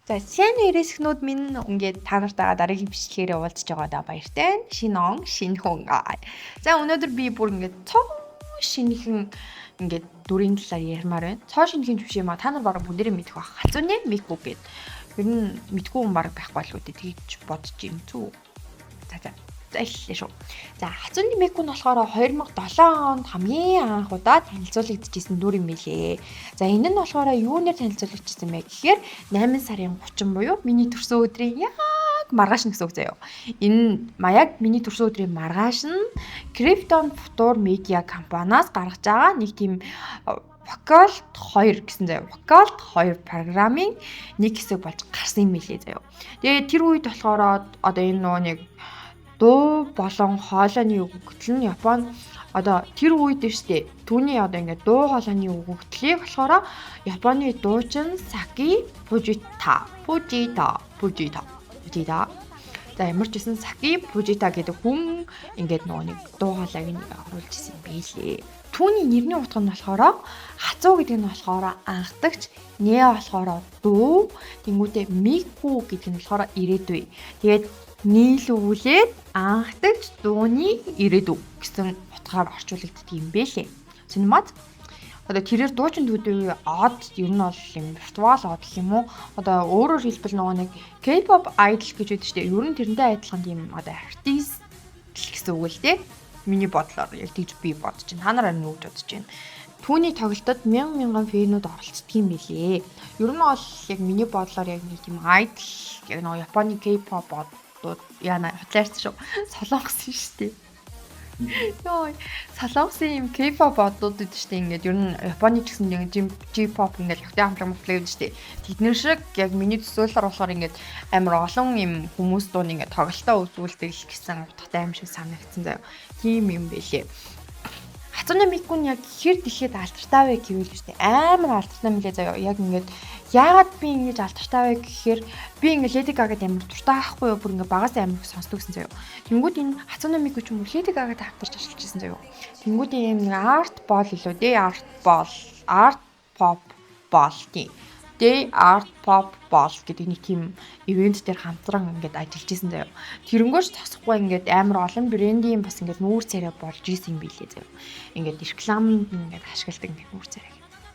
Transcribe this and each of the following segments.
За сайн ирээсгнүүд минь ингээд та нартайгаа дараагийн бичлэгээр уулзж байгаадаа баяртай. Шинэ он, шинэ хүн. За өнөөдөр би бүр ингээд цоо шинэхэн ингээд дүрийн талаар ярмаар байна. Цоо шинэхэн биш юм а та нар бараг бүгдээрээ мэдэх байх. Хацууны Мику гэд. Ер нь мэдгүй хүн бараг байхгүй л үү тэгж бодож юм зү. За эхэллээ шүү. За Хацууны Мику нь болохоор 2007 онд хамгийн анх удаа танилцуулагдчихсэн дүр юм билээ. За энэ нь болохоор юунээр танилцуулагдчихсан бэ гэхээр 8 сарын 30 буюу миний төрсөн өдрийн яг маргааш нь гэсэн үг заяа. Энэ маяг миний төрсөн өдрийн маргааш нь Krypton Future Media компаниас гаргаж байгаа нэг тийм Vocalt 2 гэсэн заяа. Vocalt 2 программын нэг хэсэг болж гарсан юм билээ заяа. Тэгээд тэр үед болохоор одоо энэ нөгөө нэг дуу болон хоолойны өгөгдөл нь Японд одоо тэр үед штэ түүний одоо ингээд дуу хоолойны өгөгдлийг болохоор Японы дуучин Саки Фужита. За ямар ч гэсэн Саки Фужита гэдэг хүн ингээд нөгөө нэг дуу хоолойг нь оруулж ирсэн байлээ. Түүний нэрний утга нь болохоор хацуу гэдэг нь болохоор анхдагч, нэ болохоор дуу, тэнгуүтэ Мику гэдэг нь болохоор ирээдүй. Тэгээд нийлүүлээд анхдагч дууны ирээдүй гэсэн утгаар орчуулагддаг юм байлээ. Синемат одоо тэрээр дуучин төдөө од ер нь бол юм виртуал од юм уу? Одоо өөрөөр хэлбэл нөгөө нэг K-pop idol гэж үүдэж штэ. Ер нь тэрнтэй адилхан тийм одоо артист гэсэн үг л дээ. Миний бодлоор яг тийж би бодож байна. Та нараа нүгж бодож байна. Түүний тоглолтод мянган фэнүүд оролцдог юм билээ. Ер нь бол яг миний бодлоор яг нэг тийм idol яг нөгөө Японы K-pop яна хотлаарч шүү. Солонгос юм шүү дээ. Йой, солонгосын юм K-pop одууд гэдэг шүү дээ. Ингээд ер нь Японы ч гэсэн нэг J-pop ингээд хөвтэй хамтран мөтлөө гэдэг шүү дээ. Тэднэр шиг яг миний төсөөллөөр болохоор ингээд амар олон юм хүмүүс дуун ингээд тоглолтоо үзүүлдэг гэсэн утгатай юм шиг санагдсан заяа. Тийм юм байлээ. Хацууны Мику нь яг хэр дэлхийд алдартай вэ гэвэл шүү дээ. Амар алдартай мөлий заяа. Яг ингээд яагаад би ингэж алдартай вэ гэхээр би ингээд Lady Gaga-д амар дуртай байхгүй юу? Бүр ингээд багаас амар их сонсдог гэсэн заяа. Тэнгүүд энэ Хацууны Мику ч юм уу Lady Gaga-д хамтарч ажиллаж байсан заяа. Тэнгүүд ийм нэг арт бол илүү дээ. Арт pop бол тийм. Day Art Pop Ball гэдэг нэг тийм ивент дээр хамтран ингээд ажиллаж исэн заяа. Тэрэнгөөч тасахгүй ингээд амар олон брендийн бас ингээд нүүр царай болж исэн юм билээ заяа. Ингээд рекламыг ингээд ашигладаг ингээд нүүр царай.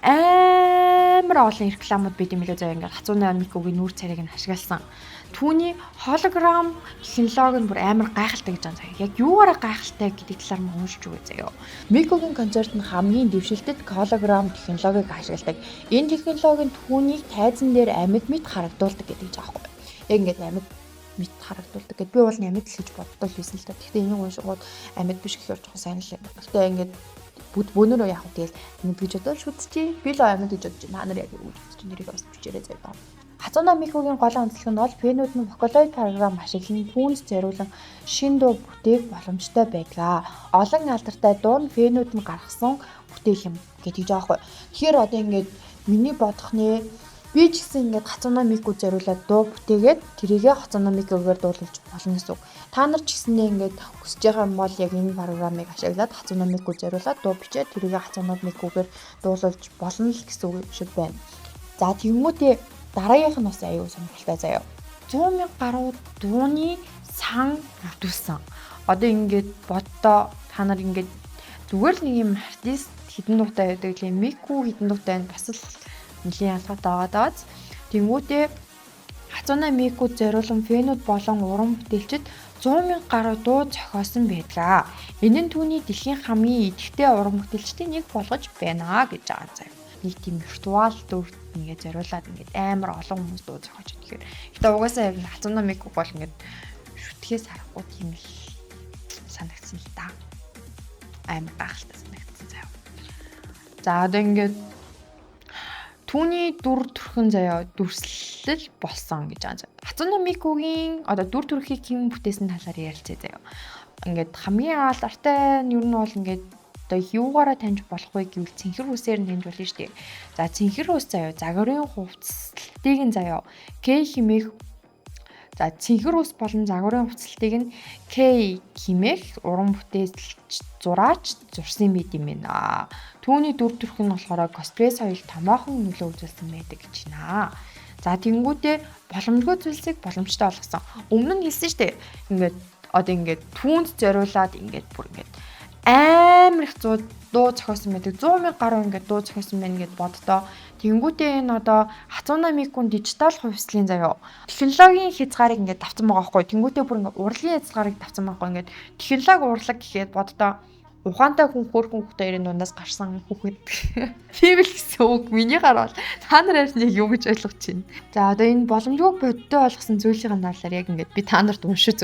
Амар олон рекламууд байд юм билээ заяа. Ингээд Хацууны Микугийн нүүр царайг нь ашигласан. Түүний холограм технологи нь бүр амар гайхалтай гэж байна заяа. Яг юугаараа гайхалтай гэдэг талаар нь уншиж өгөө заяа. Микугийн концерт нь хамгийн дэвшилтэд холограм технологиг ашигладаг. Энэ технологи нь түүнийг тайзан дээр амьд мэт харагдуулдаг гэдэг ч аахгүй. Яг ингээд амьд мэт харагдуулдаг гэд би бол амьд л гэж боддоо л байсан л та. Гэхдээ энийг уншигууд амьд биш гэхээр жоохон сайн л юм. Гэхдээ ингээд бөөнөрөө яах вэ тэгэл амьд гэж бодож үзчихье. Би л амьд гэж бодож байна. Та нар яг юу гэж бодож нэрийг бас бичээрэй заяа. Хацууны Микугийн гол онцлог нь бол фэнүүд нь Vocaloid програм ашиглан түүнд зориулан шин дуу бүтээх боломжтой байдаг. Олон алдартай дуу нь фэнүүд нь гаргасан бүтээл юм гэдэг жаахгүй. Тэгэхээр одоо ингээд миний бодох нэ би ч гэсэн ингээд Хацууны Мику зориулаад дуу бүтээгээд тэрийгээ Хацууны Микугаар дуулуулж болно гэсэн үг. Та нар ч гэсэндээ ингээд хүсэж байгаа юм бол яг энэ програмыг ашиглаад Хацууны Мику зориулаад дуу бичээд тэрийгээ Хацууны Микугаар дуулуулж болно л гэсэн үг шиг байна. За тэгмүүтээ дараагийнх нь бас аюу сонирхолтой заяа. 100,000 гаруй дууны сан бүрдүүлсэн. Одоо ингээд боддоо та нар ингээд зүгээр л нэг юм артист хідэн дуутай байдаг лээ. Мику хідэн дуутай бас л нэлийн ялгаатай байгаад. Тэнгүүтээ Хацууны Мику зориулсан фэнүүд болон уран бүтээлчид 100,000 гаруй дуу зохиосон байдаг. Энэ нь түүний дэлхийн хамгийн идэвхтэй уран бүтээлчдийн нэг болгож байна гэж байгаа заяа. Нэг тийм виртуал дүр ингээд зориулаад ингээд амар олон хүмүүс дуу зохиож идэхээр. Гэтэ угаасаа яг Хацууны Мику бол ингээд шүтгэхээс харахгүй тийм л санагдсан л та. Амар гайхалтай санагдсан заяа. За одоо ингээд түүний дүр төрхөн заяа дүрслэл болсон гэж байгаа. Хацууны Микугийн одоо дүр төрхийг хэн бүтээсэн талаар ярилцъя заяа. Ингээд хамгийн алдартай нь юу нь бол ингээд одоо юугаараа таньж болох вэ гэвэл цэнхэр үсээр нь таньж болно шүү дээ. За цэнхэр үс заяа загварын хувцсалтыг нь заяа К хэмээх за цэнхэр үс болон загварын хувцсалтыг нь К хэмээх уран бүтээлч зураач зурсан мэт юм байна. Түүний дүр төрх нь болохоор косплей соёл томоохон нөлөө үзүүлсэн байдаг гэж байна. За тэнгүүтээ боломжгүй зүйлсийг боломжтой болгосон. Өмнө нь хэлсэн шүү дээ. Ингээд одоо ингээд түүнд зориулаад ингээд бүр ингээд амар их дуу зохиосон байдаг. 100,000 гаруй ингээд дуу зохиосон байна гэд боддоо. Тэнгүүтээ энэ одоо Хацуна Микун дижитал хувьслын заяа технологийн хязгаарыг ингээд давцсан байгаа байхгүй. Тэнгүүтээ бүр ингээд урлагийн хязгаарыг давцсан байхгүй. Ингээд технологи урлаг гэхэд боддоо ухаантай хүн хөөрхөн хүүхдийн дундаас гарсан хүүхэд. Тийм л гэсэн үг. Миний гарвал та нар яг юу гэж ойлгож байна. За одоо энэ боломжгүй бодтой болгосон зүйлийн талаар яг ингээд би та нарт уншиж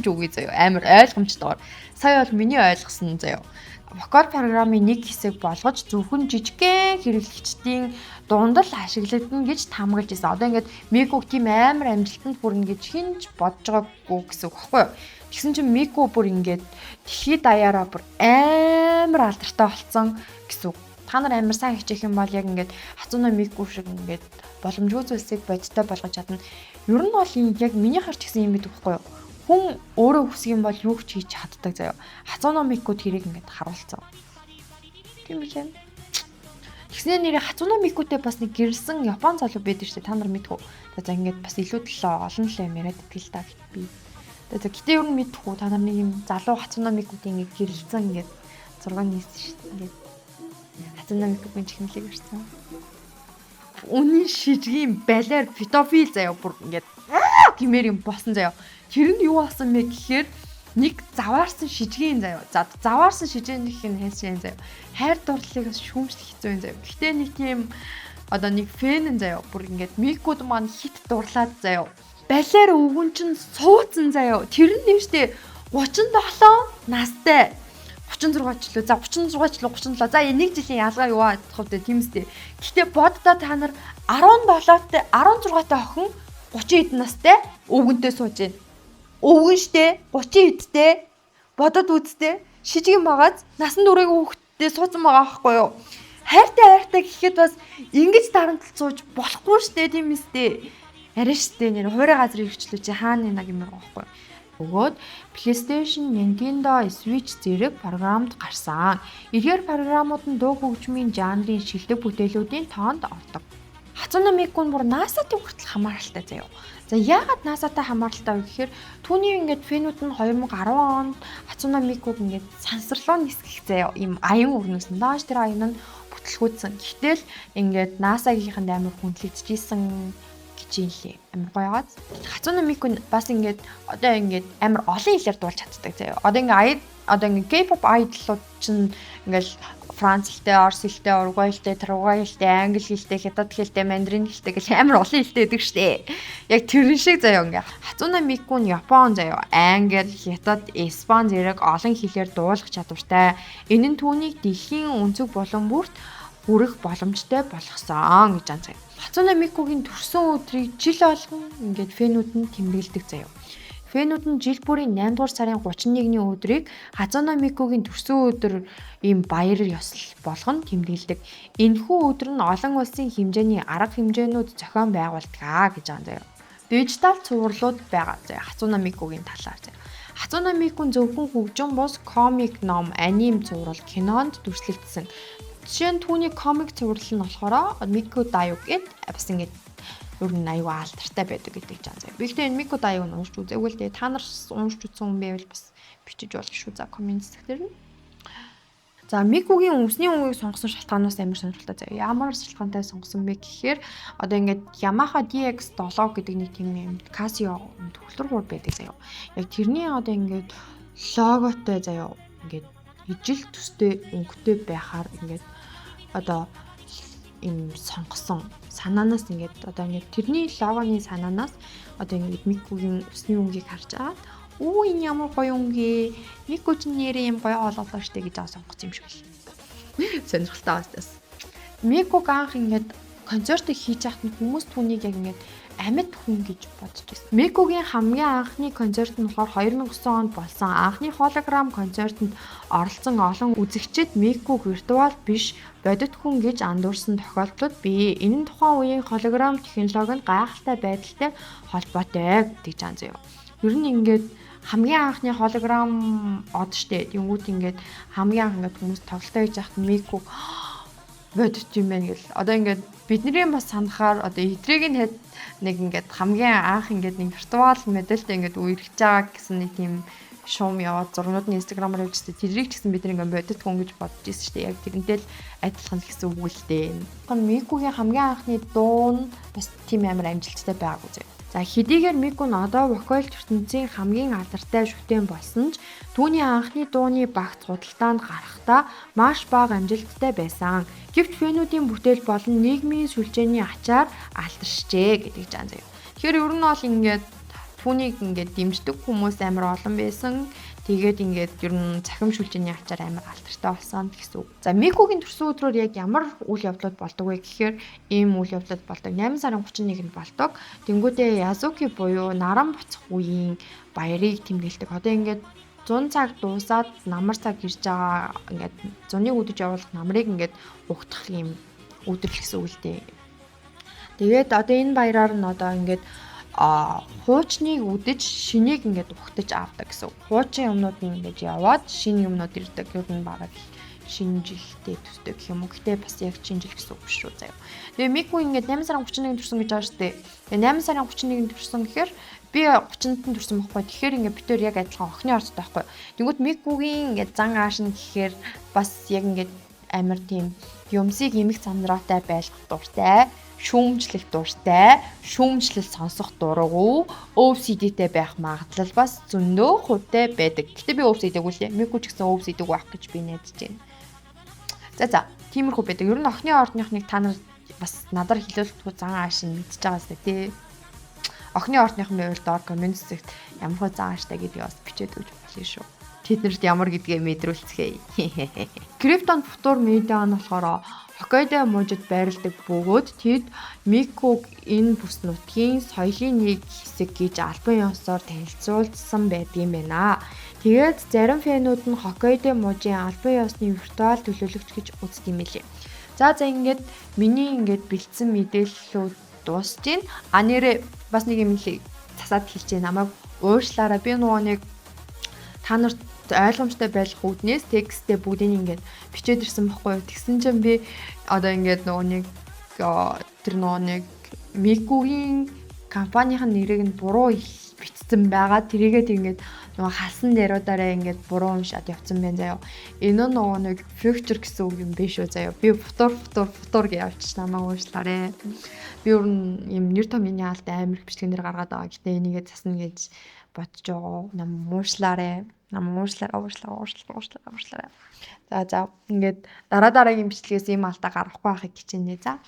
өгье заяа. Амар ойлгомжтойгоор. Сая бол миний ойлгосон заяа. Вокал программын нэг хэсэг болгож зөвхөн жижигхэн хэрэглэгчдийн дундал ашиглагдана гэж тамгалж ирсэн. Одоо ингээд Микуг тийм амар амжилтанд хүрнэ гэж хинж бодож байгаагүй гэсэн үг байхгүй юу? Тэгсэн чинь Мику бүр ингээд дэлхийд даяараа бүр амар алдартай болсон гэсэн үг. Та нар амар сайн хичээх юм бол яг ингээд Хацуна Мику шиг ингээд боломжгүй зүйлсийг бодтой болгож чадна. Ер нь бол яг миний харж гисэн юм байдаг байхгүй юу? Хүн өөрөө хүсэх юм бол юу ч хийж чаддаг заяа. Хацуна Микуд тэрийг ингээд харуулсан. Тийм үү? Тэгснээр нэрээ Хацуна Микутэй бас нэг гэрэлсэн Япон залуу байдаг шүү дээ. Та нар мэдэх үү? За ингээд бас илүү төлөө олон л юм яриад идэл та би. За гэтээ ер нь мэдэх үү? Та нар нэг юм залуу Хацуна Микутэй ингээд гэрэлсэн ингээд 6 нийсэн шүү дээ. Ингээд Хацуна Микугийн чихнэлийг ирсэн. Үнэн шижгийн балиар педофил заяа бүр ингээд гэмээр юм болсон заяа. Тэр нь юу болсон бэ гэхээр нэг заваарсан шижгийн заяа. За заваарсан шижгийн гэх нь хайсан заяа. Хайр дурлалыг шүүмжлэх хэцүү юм заяа. Гэхдээ нэг тийм одоо нэг фэн заяа. Бүр ингээд Микуд маань хит дурлаад заяа. Балиар өвгөн чинь суудсан заяа. Тэр нь нэрштэй 37 настай. 36 ч лөө. За 36 ч лөө 37. За нэг жилийн ялгаа юу аах вэ тийм үстэй. Гэхдээ боддоо та нар 17-тай 16-тай охин 30 хэд настай өвгөнтэй сууж байна. Өвгөн штэ 30 хэдтэй бодод үзтээ шижгийн багаз насан туршийн хүүхдтэй суудсан байгаа байхгүй юу? Хайртай гэхэд бас ингэж дарамтлж сууж болохгүй штэ тийм үстэй. Арай штэ нэр хуурай газар ирчлүү чи хаана нэг юм байгаа байхгүй юу? Өгөөд PlayStation, Nintendo, Switch зэрэг програмд гарсан. Эдгээр програмууд нь дуу хөгжмийн жанрын шилдэг бүтээлүүдийн тоонд ордог. Хацуна Микун бүр NASA-тай хүртэл хамааралтай заяа. За яагаад NASA-тай хамааралтай вэ гэхээр түүний ингээд фэнүүд нь 2010 онд Хацуна Микуг ингээд сансарлуу нисгэх заяа. Ийм аян өрнөсөн. Доош тэр аян нь бүтлгүүцсэн. Гэтэл ингээд NASA-гийнхэнд амар хүндлэгдэжсэн гэж юм лээ. Амар гоёгаад. Хацуна Микун бас ингээд одоо ингээд амар олон хэлээр дуулж чаддаг заяа. Одоо ингээд K-pop idol-ууд чинь ингээд Франц хэлтэй, Орос хэлтэй, Уругвай хэлтэй, Парагвай хэлтэй, Англи хэлтэй, Хятад хэлтэй, Мандарин хэлтэй гэх амар олон хэлтэй байдаг штэ. Яг тэрэн шиг заяа ингээ. Хацуна Микун Япон заяа, Англи, Хятад, Испани зэрэг олон хэлээр дуулах чадвартай. Энэ нь түүнийг дэлхийн өнцөг болон бүрт хүрэх боломжтой болгосон гэж анзаа. Хацуна Микугийн төрсөн өдрийг жил болгон ингээд фэнүүд нь тэмдэглэдэг заяа. Фэнүүд нь жил бүрийн 8 дугаар сарын 31-ний өдрийг Хацуна Микугийн төрсөн өдөр ийм баяр ёслол болгон тэмдэглэдэг. Энэхүү өдөр нь олон улсын хэмжээний арга хэмжээнүүд зохион байгуулдаг гэж байгаа заяа. Дижитал цувралууд байгаа заяа Хацуна Микугийн талаар заяа. Хацуна Микун зөвхөн хөгжим бус комик, ном, аним цуврал, кинонд дүрслэгдсэн. Жишээ нь түүний комик цуврал нь болохоор Мику Даю гэд бас ингэж ер нь аюу алдартай байдаг гэдэг жан заяа. Би гэхдээ энэ Мику Даюг нь уншиж үзээгүй л дээ. Та нар уншиж үзсэн хүн байвал бас бичиж болно шүү. За комент хэсгээр нь. За Микугийн өмсний үнгийг сонгосон шалтгаанаас амар сонирхолтой заяа. Ямар шалтгаантай сонгосон бэ гэхээр одоо ингээд Yamaha DX7 гэдэг нэг тийм юм Casio төгөлтөр хурд байдаг заяа. Яг тэрний одоо ингээд логотой заяа. Ингээд ижил төстэй өнгөтэй байхаар ингээд одоо им сонгосон санаанаас ингээд одоо ингээд тэрний логоны санаанаас одоо ингээд Микугийн усны өнгийг харж агаад энэ ямар гоё өнгээ Мику ч нэрээ юм гоё олголоо штэ гэж сонгосон юм шиг л сонирхолтой байна. Микуг анх ингээд концертыг хийж яхад нь хүмүүс түүнийг яг ингээд амьд хүн гэж бодож байсан. Микугийн хамгийн анхны концерт нь болохоор 2009 онд болсон. Анхны холограм концертод оролцсон олон үзэгчид Микуг виртуал биш бодит хүн гэж андуурсан тохиолдлууд бий. Энэ нь тухайн үеийн холограм технологи нь гайхалтай байдалтай холбоотой гэж анзаа. Ер нь ингээд хамгийн анхны холограм од штэ. Тэнгүүд ингээд хамгийн анх ингээд хүмүүс тоглолтоо хийж яхад Микуг бодит юм байна гэл. Одоо ингээд бидний бас санахаар одоо эдрийг нь нэг ингээд хамгийн анх ингээд нэг виртуал модельтэй ингээд үерхэж байгаа гэсэн нэг тийм шуум яваад зургууд нь инстаграмаар явуулчихсан. Тэрийг ч гэсэн бид нэг бодит хүн гэж бодож ирсэн шүү дээ. Яг тэрнтэй л адилхан гэсэн үг л дээ. Микугийн хамгийн анхны дуу нь бас тийм амар амжилттай байгаагүй зэ. За хэдийгээр Мику нь одоо вокал ертөнцийн хамгийн алдартай шүтэн болсон ч түүний анхны дууны багц худалдаанд гарахдаа маш бага амжилттай байсан. Гэвч фэнүүдийн бүтээл болон нийгмийн сүлжээний ачаар алдаршжээ гэдэг жан заяа. Тэгэхээр ер нь бол ингээд түүнийг ингээд дэмждэг хүмүүс амар олон байсан. Тэгээд ингээд ер нь цахим шүлжээний ачаар амар алдартай болсон гэсэн үг. За Микугийн төрсөн өдрөөр яг ямар үйл явдлууд болдог вэ гэхээр ийм үйл явдлууд болдог. 8 сарын 31-нд болдог. Тэнгүүдээ Язуки буюу наран буцах үеийн баярыг тэмдэглэдэг. Одоо ингээд 100 цаг дуусаад намар цаг ирж байгаа ингээд зуныг үдэж явуулах намрыг ингээд угтах юм өдрөл гэсэн үг л дээ. Тэгээд одоо энэ баяраар нь одоо ингээд хуучныг үдэж шинийг ингээд ухтаж авдаг гэсэн. Хуучин юмнууд нь ингээд яваад шинэ юмнууд ирдэг. Ер нь бараг шинэ жилдээ төстэй гэх юм уу. Гэтэ бас яг шинэ жил гэсэн үг биш үү заяа. Тэгээ Мику ингээд 8 сарын 31-нд төрсөн гэж байгаа шүү дээ. Тэгээ 8 сарын 31-нд төрсөн гэхээр би 30-нд төрсөн байхгүй. Тэгэхээр ингээд бид төр яг адилхан охины орцтой байхгүй. Тэнгүүт Микугийн ингээд зан ааш нь гэхээр бас яг ингээд амар тийм юмсыг эмх замдраатай байх дуртай. Шүүмжлэх дуртай, шүүмжлэл сонсох дургу, OCD-тэй байх магадлал бас зөндөө хувьтай байдаг. Гэтэ би OCD-гүй лээ. Мику ч гэсэн OCD-гүй байх гэж би найдаж байна. За, тиймэрхүү байдаг. Ер нь охины ордныхныг та нар бас надаар хэлүүлэлтгүй зан ааш нь мэдчихэж байгаа сте тий. Охины ордныхны хувьд доор коммент зэгт ямар хөө зан ааштай гэдгийг бас бичээд өгч болно шүү. Тэднэрт ямар гэдгээ мэдрүүлцгээе. Криптон футур медиа нь болохоор Хоккайдо мужид байрладаг бөгөөд тэд Микуг энэ бүс нутгийн соёлын нэг хэсэг гэж албан ёсоор танилцуулсан байдгийм байна. Тэгээд зарим фэнүүд нь Хоккайдо мужийн албан ёсны виртуал төлөөлөгч гэж үздэг юм лээ. За ингээд миний ингээд бэлдсэн мэдээллүүд дуусж байна. Нэрээ бас нэг юм засаад хэлчихэ намайг уушлаараа би нөгөө нэг та нарт ойлгомжтой байх үүднээс текстээ бүгдийг ингээд бичээд ирсэн байхгүй юу. Тэгсэн чинь би одоо ингээд нөгөө нэг Микугийн компанийн нэрийг нь буруу бичсэн байгаа. Тэрийгээд ингээд нөгөө халсан дээрүүдаараа ингээд буруу уншаад явцсан байна заяа. Энэ нь нөгөө нэг future гэсэн үг юм биш үү заяа. Би футур гэж явчих намайг уушлаарэ. Би өөр нь юм нэр томьёоны алд амар их бичлэгнэр гаргаад байгаа. Гэтэ энийгээ засна гэж бодож байгаа. Нам уушлаарэ. За ингээд дараагийн бичлэгээс ийм алдаа гарахгүй байхыг хичээнэ. За.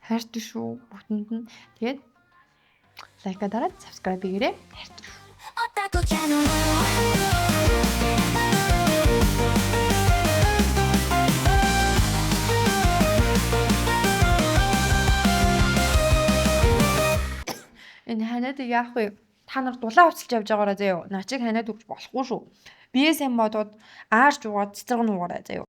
Хайртай шүү бүтэнд нь. Тэгээд лайка дараад subscribe хийгээрэй. Хайртай шүү. Энэ ханаад яах вэ? Та нар дулаан хувцалж явж байгаараа заяа. Начиг ханаад өгч болохгүй шүү. Бие сайн бодоод аарч угаад цэцэг нуугараа заяа.